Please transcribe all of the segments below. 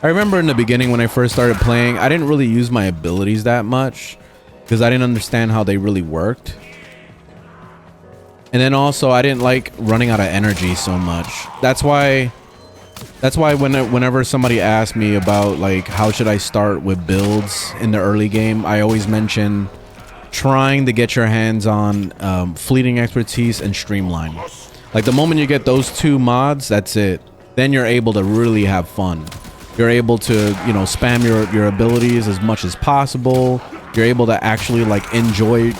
I remember in the beginning when I first started playing, I didn't really use my abilities that much because I didn't understand how they really worked. And then also I didn't like running out of energy so much. That's why whenever somebody asks me about like how should I start with builds in the early game, I always mention trying to get your hands on fleeting expertise and streamline. Like the moment you get those two mods, that's it. Then you're able to really have fun. You're able to, you know, spam your abilities as much as possible. You're able to actually like enjoy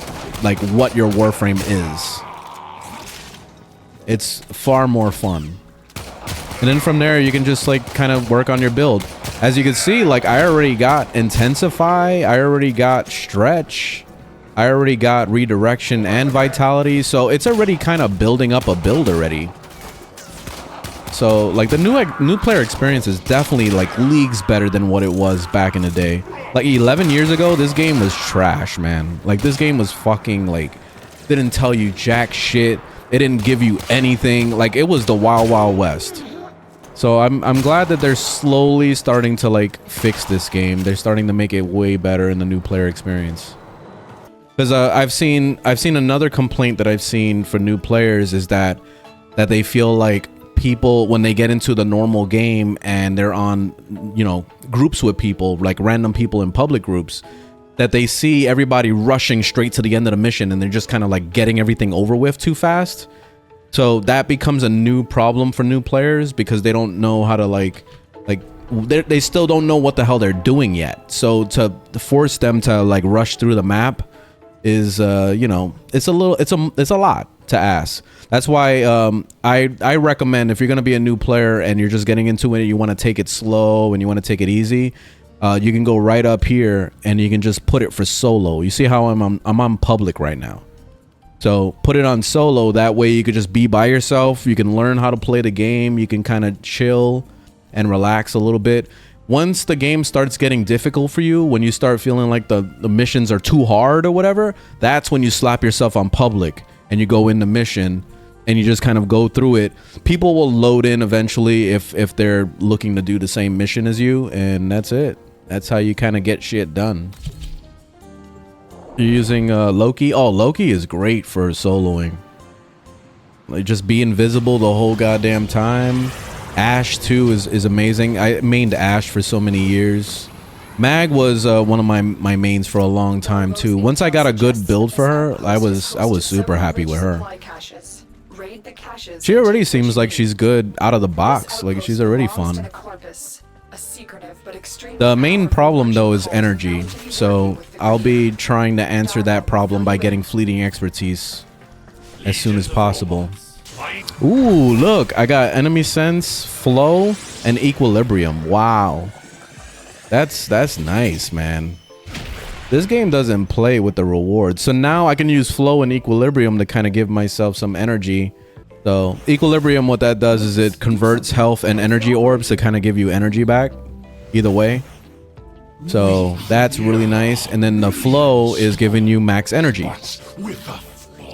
like what your Warframe is. It's far more fun. And then from there, you can just like kind of work on your build. As you can see, like I already got Intensify, I already got Stretch, I already got Redirection and Vitality. So it's already kind of building up a build already. So like the new player experience is definitely like leagues better than what it was back in the day. Like 11 years ago, this game was trash, man. Like this game was fucking like, didn't tell you jack shit. It didn't give you anything. Like it was the Wild Wild West. So I'm glad that they're slowly starting to like fix this game. They're starting to make it way better in the new player experience. Because I've seen another complaint that I've seen for new players is that they feel like people when they get into the normal game and they're on, you know, groups with people, like random people in public groups, that they see everybody rushing straight to the end of the mission and they're just kind of like getting everything over with too fast. So that becomes a new problem for new players because they don't know how to like they still don't know what the hell they're doing yet. So to force them to like rush through the map is you know, it's a lot to ask. That's why I recommend if you're gonna be a new player and you're just getting into it, you want to take it slow and you want to take it easy, you can go right up here and you can just put it for solo. You see how I'm on public right now. So put it on solo. That way you could just be by yourself. You can learn how to play the game. You can kind of chill and relax a little bit. Once the game starts getting difficult for you, when you start feeling like the missions are too hard or whatever, that's when you slap yourself on public and you go in the mission and you just kind of go through it. People will load in eventually if they're looking to do the same mission as you, and that's it. That's how you kind of get shit done. You're using Loki? Oh, Loki is great for soloing. Like just be invisible the whole goddamn time. Ashe too is amazing. I mained Ashe for so many years. Mag was one of my mains for a long time too. Once I got a good build for her, I was super happy with her. She already seems like she's good out of the box. Like she's already fun. The main problem though is energy. So I'll be trying to answer that problem by getting fleeting expertise as soon as possible. Ooh, look, I got enemy sense, flow, and equilibrium. Wow. That's nice, man. This game doesn't play with the rewards. So now I can use flow and equilibrium to kind of give myself some energy. So equilibrium, what that does is it converts health and energy orbs to kind of give you energy back. Either way. So that's really nice. And then the flow is giving you max energy.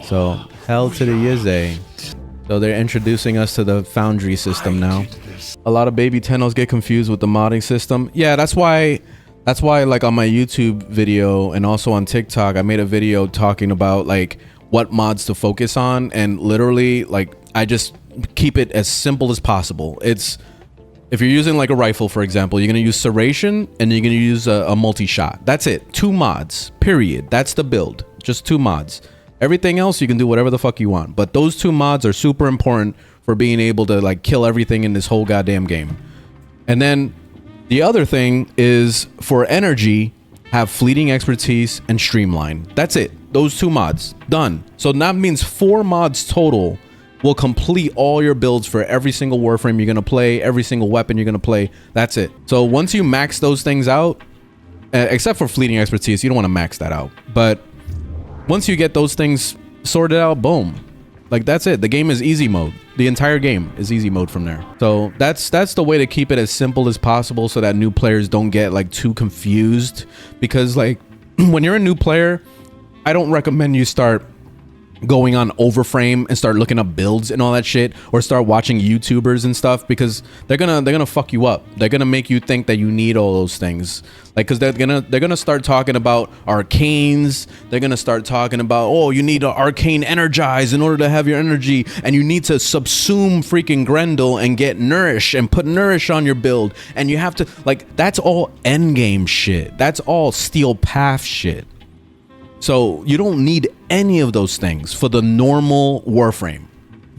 So hell to the Yizze. So they're introducing us to the Foundry system now. A lot of baby Tennos get confused with the modding system. Yeah, that's why like on my YouTube video and also on TikTok, I made a video talking about like what mods to focus on, and literally like I just keep it as simple as possible. It's if you're using like a rifle, for example, you're gonna use serration and you're gonna use a multi-shot. That's it. 2 mods, period. That's the build. Just 2 mods. Everything else you can do whatever the fuck you want, but those 2 mods are super important for being able to like kill everything in this whole goddamn game. And then the other thing is for energy, have fleeting expertise and streamline. That's it. Those 2 mods done. So that means 4 mods total will complete all your builds for every single Warframe you're gonna play, every single weapon you're gonna play. That's it. So once you max those things out, except for fleeting expertise, you don't want to max that out, but once you get those things sorted out, boom. Like that's it. The game is easy mode. The entire game is easy mode from there. So that's the way to keep it as simple as possible so that new players don't get like too confused. Because like when you're a new player, I don't recommend you start going on Overframe and start looking up builds and all that shit, or start watching YouTubers and stuff, because they're gonna fuck you up. They're gonna make you think that you need all those things, like, because they're gonna start talking about arcanes. They're gonna start talking about, oh, you need an arcane energize in order to have your energy, and you need to subsume freaking Grendel and get nourish and put nourish on your build, and you have to, like, that's all endgame shit. That's all steel path shit. So you don't need any of those things for the normal Warframe.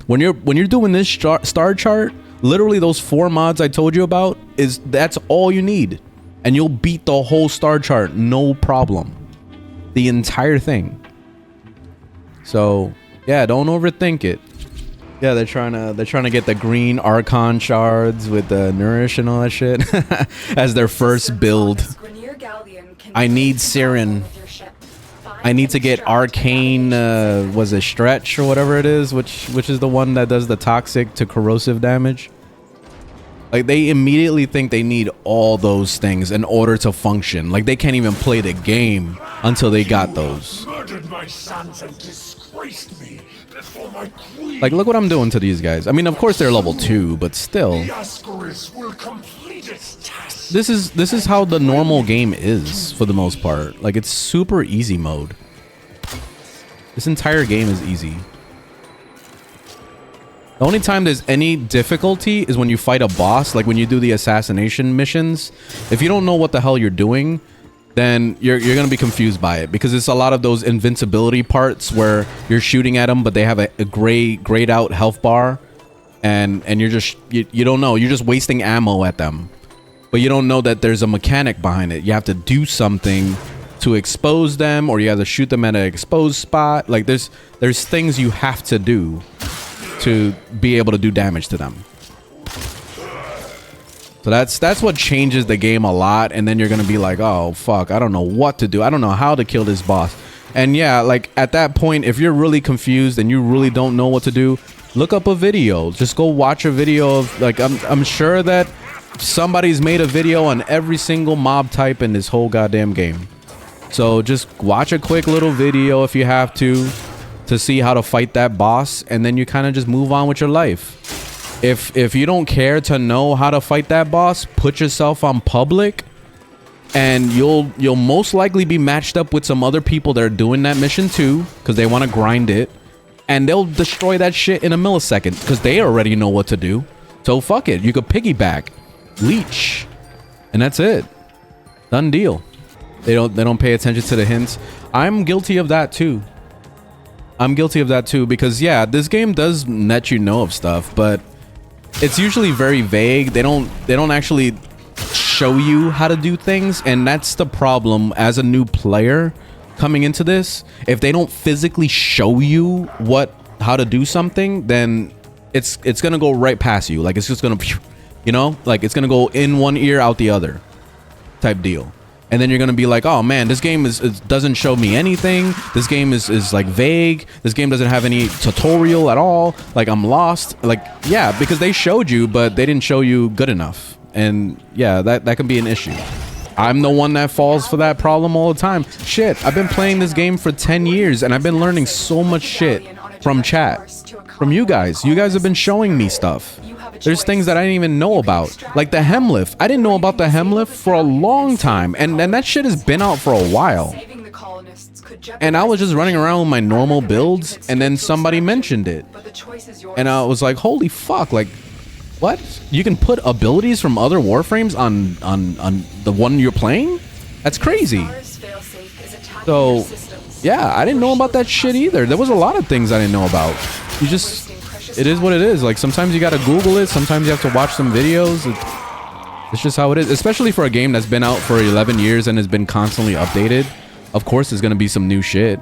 When you're doing this star chart, literally those 4 mods I told you about, that's all you need, and you'll beat the whole star chart, no problem. The entire thing. So yeah, don't overthink it. Yeah, they're trying to get the green Archon shards with the nourish and all that shit as their first build. I need Siren. I need to get arcane, was it stretch or whatever it is, which is the one that does the toxic to corrosive damage. Like, they immediately think they need all those things in order to function. Like, they can't even play the game until they got those. Murdered my sons and disgraced me before my queen. Like, look what I'm doing to these guys. I mean, of course they're level 2, but still. The Ascaris will complete its task. This is how the normal game is for the most part. Like, it's super easy mode. This entire game is easy. The only time there's any difficulty is when you fight a boss, like when you do the assassination missions. If you don't know what the hell you're doing, then you're gonna be confused by it, because it's a lot of those invincibility parts where you're shooting at them, but they have a grayed out health bar, and you're just you don't know, you're just wasting ammo at them. But you don't know that there's a mechanic behind it. You have to do something to expose them, or you have to shoot them at an exposed spot. Like, there's things you have to do to be able to do damage to them. So that's what changes the game a lot. And then you're gonna be like, oh fuck, I don't know what to do. I don't know how to kill this boss. And yeah, like, at that point, if you're really confused and you really don't know what to do, look up a video. Just go watch a video of, like, I'm sure that somebody's made a video on every single mob type in this whole goddamn game. So just watch a quick little video if you have to see how to fight that boss, and then you kind of just move on with your life. If you don't care to know how to fight that boss, put yourself on public, and you'll most likely be matched up with some other people that are doing that mission too, because they want to grind it, and they'll destroy that shit in a millisecond because they already know what to do. So fuck it, you could piggyback, leech, and that's it. Done deal. They don't pay attention to the hints. I'm guilty of that too. I'm guilty of that too, because yeah, this game does let you know of stuff, but it's usually very vague. They don't actually show you how to do things, and that's the problem as a new player coming into this. If they don't physically show you how to do something, then it's gonna go right past you. Like, it's just gonna, you know, like, it's gonna go in one ear out the other type deal. And then you're gonna be like, oh man, this game doesn't show me anything. This game is like vague. This game doesn't have any tutorial at all. Like, I'm lost. Like, yeah, because they showed you, but they didn't show you good enough. And yeah, that can be an issue. I'm the one that falls for that problem all the time. Shit, I've been playing this game for 10 years, and I've been learning so much shit from chat, from you guys. You guys have been showing me stuff. There's things that I didn't even know about, like the Hemlift. I didn't know about the Hemlift for a long time, and that shit has been out for a while. And I was just running around with my normal builds, and then somebody mentioned it, and I was like, holy fuck, like, what? You can put abilities from other Warframes on the one you're playing? That's crazy. So yeah, I didn't know about that shit either. There was a lot of things I didn't know about. It is what it is. Like, sometimes you gotta Google it. Sometimes you have to watch some videos. It's just how it is. Especially for a game that's been out for 11 years and has been constantly updated. Of course, there's gonna be some new shit.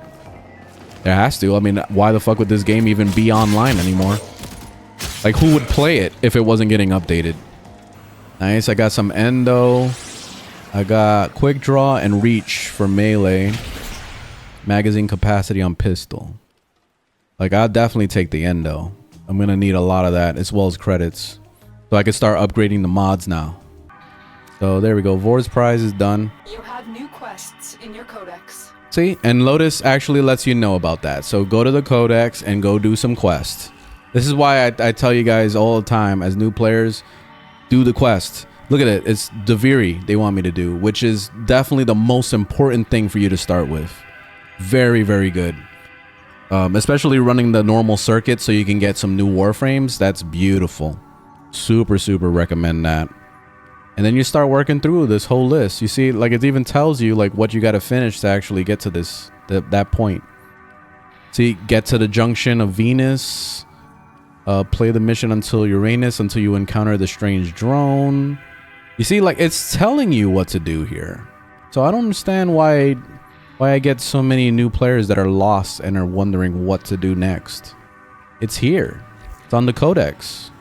There has to. I mean, why the fuck would this game even be online anymore? Like, who would play it if it wasn't getting updated? Nice. I got some endo. I got quick draw and reach for melee. Magazine capacity on pistol. Like, I'll definitely take the endo. I'm gonna need a lot of that, as well as credits, so I can start upgrading the mods now. So there we go. Vord's prize is done. You have new quests in your codex. See, and Lotus actually lets you know about that. So go to the codex and go do some quests. This is why I tell you guys all the time as new players, do the quest. Look at it. It's Deviri they want me to do, which is definitely the most important thing for you to start with. Very, very good. Especially running the normal circuit so you can get some new Warframes. That's beautiful. Super, super recommend that. And then you start working through this whole list. You see, like, it even tells you like what you got to finish to actually get to this that point. See, get to the junction of Venus. Play the mission until Uranus, until you encounter the strange drone. You see, like, it's telling you what to do here. So I don't understand why I get so many new players that are lost and are wondering what to do next. It's here. It's on the codex.